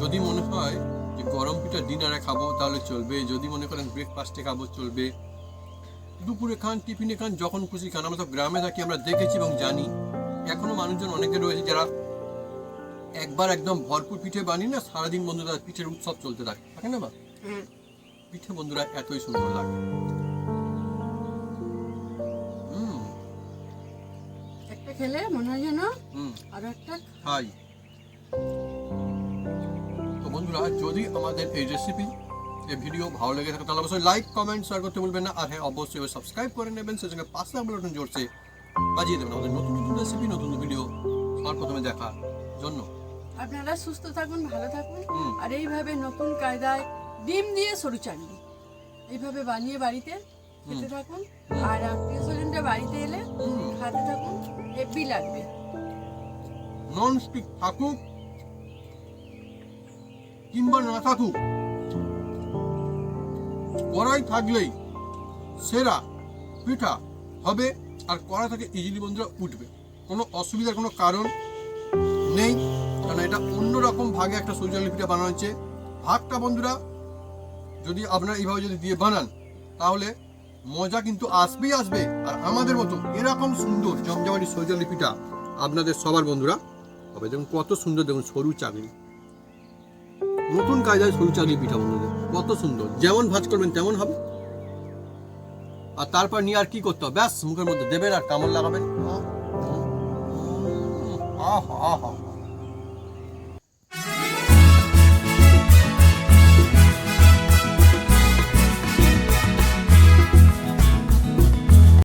যদি মনে হয় যে গরম পিঠা ডিনারে খাবো তাহলে চলবে, যদি মনে করেন ব্রেকফাস্টে খাবো চলবে, দুপুরে খান, টিফিনে খান, যখন খুশি খান। আমরা তো গ্রামে থাকি, আমরা দেখেছি এবং জানি এখনো মানুষজন অনেকে রয়েছে যারা একবার একদম ভরপুর পিঠে বানিয়ে না, সারাদিন বন্ধুরা পিঠের উৎসব চলতে থাকে, থাকে না বা? পিঠে বন্ধুরা এতই সুন্দর লাগে।
একটা খেলে মনে হয় যেন আরো একটা
খাই। তো বন্ধুরা, যদি আমাদের এই রেসিপি, এই ভিডিও ভালো লেগে থাকে, তাহলে অবশ্যই লাইক, কমেন্ট, শেয়ার করতে ভুলবেন না। আর হ্যাঁ, অবশ্যই সাবস্ক্রাইব করে নেবেন, সেই সঙ্গে পাশে বেলটা জোরছে বাজিয়ে দেবেন আমাদের নতুন নতুন রেসিপি, নতুন ভিডিও সবার প্রথমে দেখার জন্য।
আপনারা সুস্থ থাকুন, ভালো থাকুন, আর এইভাবে নতুন কায়দায় ডিম দিয়ে সরু চাটনি এইভাবে বানিয়ে বাড়িতে খেতে থাকুন। আর আত্মীয় স্বজনটা বাড়িতে এলে খাতে থাকুন, হেভি লাগবে।
নন স্টিক থাকুক কিংবা না থাকুক, কড়াই থাকলেই সেরা পিঠা হবে, আর কড়া থেকে ইজিলি বন্ধুরা উঠবে। কোনো অসুবিধার কোনো কারণ নেই, কারণ এটা অন্যরকম ভাগে একটা সরু চাকলি পিঠা বানানো হচ্ছে। ভাগটা বন্ধুরা যদি আপনারা এইভাবে যদি দিয়ে বানান তাহলে মজা কিন্তু আসবেই আসবে। আর আমাদের মতো এরকম সুন্দর জমজমাটি সরু চাকলি পিঠা আপনাদের সবার বন্ধুরা হবে। দেখুন কত সুন্দর, দেখুন সরু চাকলি, নতুন কায়দায় সরু চাকলি পিঠা বন্ধুদের কত সুন্দর, যেমন ভাঁজ করবেন তেমন হবে। আর তারপর নিয়ে আর কি করতে হবে, ব্যাস মুখের মধ্যে দেবেন আর কামড় লাগাবেন। আহা আহা